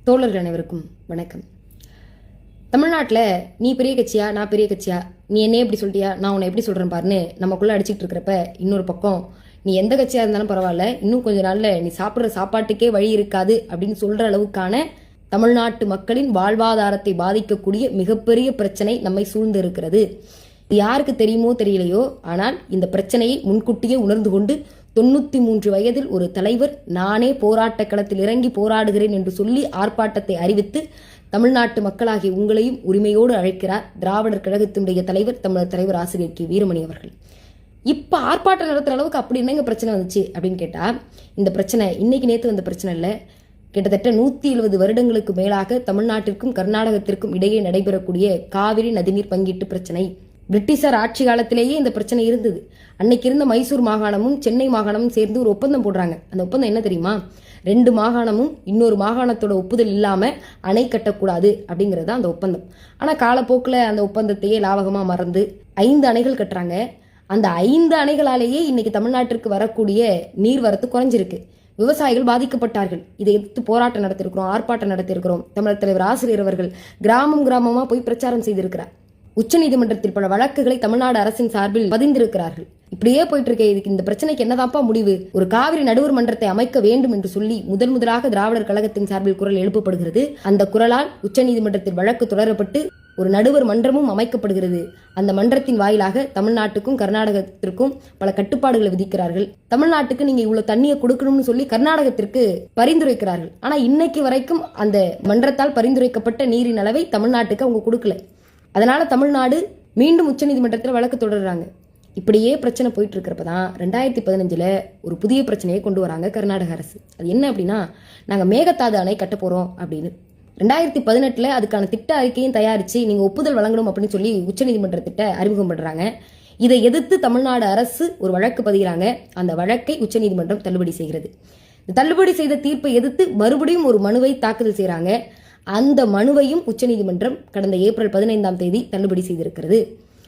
தோழர்கள் அனைவருக்கும் வணக்கம். தமிழ்நாட்டில் நீ பெரிய கட்சியா நான் பெரிய கட்சியா, நீ என்ன எப்படி சொல்லிட்டியா நான் உன்னை எப்படி சொல்கிறேன் பாருன்னு நமக்குள்ளே அடிச்சுட்டு இருக்கிறப்ப, இன்னொரு பக்கம் நீ எந்த கட்சியாக இருந்தாலும் பரவாயில்ல, இன்னும் கொஞ்ச நாளில் நீ சாப்பிட்ற சாப்பாட்டுக்கே வழி இருக்காது அப்படின்னு சொல்கிற அளவுக்கான தமிழ்நாட்டு மக்களின் வாழ்வாதாரத்தை பாதிக்கக்கூடிய மிகப்பெரிய பிரச்சனை நம்மை சூழ்ந்து இருக்கிறது. யாருக்கு தெரியுமோ தெரியலையோ, ஆனால் இந்த பிரச்சனையை முன்கூட்டியே உணர்ந்து கொண்டு 93 வயதில் ஒரு தலைவர் நானே போராட்ட களத்தில் இறங்கி போராடுகிறேன் என்று சொல்லி ஆர்ப்பாட்டத்தை அறிவித்து தமிழ்நாட்டு மக்களாகிய உங்களையும் உரிமையோடு அழைக்கிறார் திராவிடர் கழகத்தினுடைய தலைவர், தமிழர் தலைவர் ஆசிரியர் கி. வீரமணி அவர்கள். இப்ப ஆர்ப்பாட்டம் நடத்துற அளவுக்கு அப்படி என்னங்க பிரச்சனை வந்துச்சு அப்படின்னு கேட்டா, இந்த பிரச்சனை இன்னைக்கு நேற்று வந்த பிரச்சனை இல்லை. கிட்டத்தட்ட 170 வருடங்களுக்கு மேலாக தமிழ்நாட்டிற்கும் கர்நாடகத்திற்கும் இடையே நடைபெறக்கூடிய காவிரி நதிநீர் பங்கீட்டு பிரச்சனை. பிரிட்டிஷார் ஆட்சி காலத்திலேயே இந்த பிரச்சனை இருந்தது. அன்னைக்கு இருந்த மைசூர் மாகாணமும் சென்னை மாகாணமும் சேர்ந்து ஒரு ஒப்பந்தம் போடுறாங்க. அந்த ஒப்பந்தம் என்ன தெரியுமா? 2 மாகாணமும் இன்னொரு மாகாணத்தோட ஒப்புதல் இல்லாம அணை கட்டக்கூடாது அப்படிங்கிறது அந்த ஒப்பந்தம். ஆனா காலப்போக்கில் அந்த ஒப்பந்தத்தையே லாவகமா மறந்து 5 அணைகள் கட்டுறாங்க. அந்த 5 அணைகளாலேயே இன்னைக்கு தமிழ்நாட்டிற்கு வரக்கூடிய நீர்வரத்து குறைஞ்சிருக்கு. விவசாயிகள் பாதிக்கப்பட்டார்கள். இதை எதிர்த்து போராட்டம் நடத்திருக்கிறோம், ஆர்ப்பாட்டம் நடத்திருக்கிறோம். தமிழர் தலைவர் ஆசிரியர் அவர்கள் கிராமமா போய் பிரச்சாரம் செய்திருக்கிறார். உச்சநீதிமன்றத்தில் பல வழக்குகளை தமிழ்நாடு அரசின் சார்பில் பதிந்திருக்கிறார்கள். இப்படியே போயிட்டு இருக்க இதுக்கு இந்த பிரச்சனைக்கு என்னதான்ப்பா முடிவு? ஒரு காவிரி நடுவர் மன்றத்தை அமைக்க வேண்டும் என்று சொல்லி முதலாக திராவிடர் கழகத்தின் சார்பில் குரல் எழுப்பப்படுகிறது. அந்த குரலால் உச்சநீதிமன்றத்தில் வழக்கு தொடரப்பட்டு ஒரு நடுவர் மன்றமும் அமைக்கப்படுகிறது. அந்த மன்றத்தின் வாயிலாக தமிழ்நாட்டுக்கும் கர்நாடகத்திற்கும் பல கட்டுப்பாடுகளை விதிக்கிறார்கள். தமிழ்நாட்டுக்கு நீங்க இவ்வளவு தண்ணியை கொடுக்கணும்னு சொல்லி கர்நாடகத்திற்கு பரிந்துரைக்கிறார்கள். ஆனா இன்னைக்கு வரைக்கும் அந்த மன்றத்தால் பரிந்துரைக்கப்பட்ட நீரின் அளவை தமிழ்நாட்டுக்கு அவங்க கொடுக்கல. அதனால தமிழ்நாடு மீண்டும் உச்சநீதிமன்றத்தில் வழக்கு தொடர்றாங்க. இப்படியே பிரச்சனை போயிட்டு இருக்கிறப்பதான் 2015 ஒரு புதிய பிரச்சனையை கொண்டு வராங்க கர்நாடக அரசு. அது என்ன அப்படின்னா, நாங்கள் மேகதாது அணை கட்ட போறோம் அப்படின்னு 2018 அதுக்கான திட்ட அறிக்கையும் தயாரிச்சு நீங்க ஒப்புதல் வழங்கணும் அப்படின்னு சொல்லி உச்சநீதிமன்றத்திட்ட அறிமுகம் பண்றாங்க. இதை எதிர்த்து தமிழ்நாடு அரசு ஒரு வழக்கு பதிகிறாங்க. அந்த வழக்கை உச்சநீதிமன்றம் தள்ளுபடி செய்கிறது. தள்ளுபடி செய்த தீர்ப்பை எதிர்த்து மறுபடியும் ஒரு மனுவை தாக்கல் செய்யறாங்க. அந்த மனுவையும் உச்சநீதிமன்றம் கடந்த ஏப்ரல் 15ஆம் தேதி தள்ளுபடி செய்திருக்கிறது.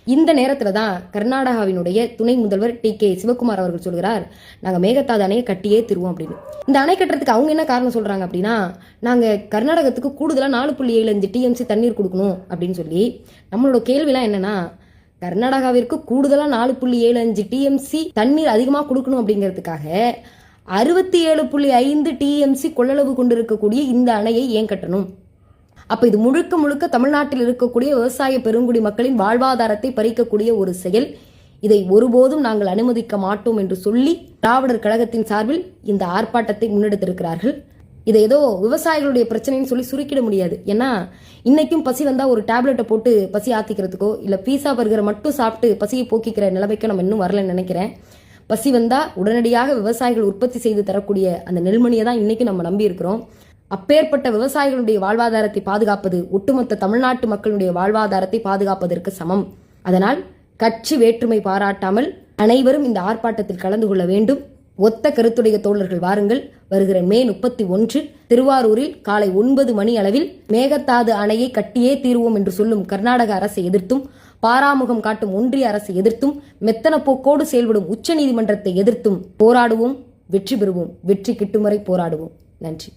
இந்த நேரத்துல தான் கர்நாடகாவினுடைய துணை முதல்வர் டி. கே. சிவகுமார் அவர்கள் சொல்கிறார், நாங்க மேகதாது அணையை கட்டியே திருவோம் அப்படின்னு. இந்த அணை கட்டுறதுக்கு அவங்க என்ன காரணம் சொல்றாங்க அப்படின்னா, நாங்க கர்நாடகத்துக்கு கூடுதலா 4.75 டிஎம்சி தண்ணீர் கொடுக்கணும் அப்படின்னு சொல்லி. நம்மளோட கேள்விலாம் என்னன்னா, கர்நாடகாவிற்கு கூடுதலா 4.75 டிஎம்சி தண்ணீர் அதிகமா கொடுக்கணும் அப்படிங்கிறதுக்காக 67.5 டிஎம்சி கொள்ளளவு கொண்டிருக்கக்கூடிய இந்த அணையை ஏன் கட்டணும்? அப்ப இது முழுக்க தமிழ்நாட்டில் இருக்கக்கூடிய விவசாய பெருங்குடி மக்களின் வாழ்வாதாரத்தை பறிக்கக்கூடிய ஒரு செயல். இதை ஒருபோதும் நாங்கள் அனுமதிக்க மாட்டோம் என்று சொல்லி திராவிடர் கழகத்தின் சார்பில் இந்த ஆர்ப்பாட்டத்தை முன்னெடுத்திருக்கிறார்கள். இதை ஏதோ விவசாயிகளுடைய பிரச்சனைன்னு சொல்லி சுருக்கிட முடியாது. ஏன்னா இன்னைக்கும் பசி வந்தா ஒரு டேப்லெட்டை போட்டு பசி ஆத்திக்கிறதுக்கோ இல்ல பீஸா பர்கரை மட்டும் சாப்பிட்டு பசியை போக்கிக்கிற நிலைமைக்கு நம்ம இன்னும் வரலன்னு நினைக்கிறேன். பசி வந்தா உடனடியாக விவசாயிகள் உற்பத்தி செய்து தரக்கூடிய அந்த நெல்மணியை தான் இன்னைக்கு நம்ம நம்பி இருக்கிறோம். அப்பேற்பட்ட விவசாயிகளுடைய வாழ்வாதாரத்தை பாதுகாப்பது ஒட்டுமொத்த தமிழ்நாட்டு மக்களுடைய வாழ்வாதாரத்தை பாதுகாப்பதற்கு சமம். அதனால் கட்சி வேற்றுமை பாராட்டாமல் அனைவரும் இந்த ஆர்ப்பாட்டத்தில் கலந்து கொள்ள வேண்டும். ஒத்த கருத்துடைய தோழர்கள் வாருங்கள். வருகிற மே 31 திருவாரூரில் காலை 9 மணி அளவில் மேகதாது அணையை கட்டியே தீர்வோம் என்று சொல்லும் கர்நாடக அரசை எதிர்த்தும், பாராமுகம் காட்டும் ஒன்றிய அரசை எதிர்த்தும், மெத்தன போக்கோடு செயல்படும் உச்சநீதிமன்றத்தை எதிர்த்தும் போராடுவோம். வெற்றி பெறுவோம். வெற்றி கிட்டும் வரை போராடுவோம். நன்றி.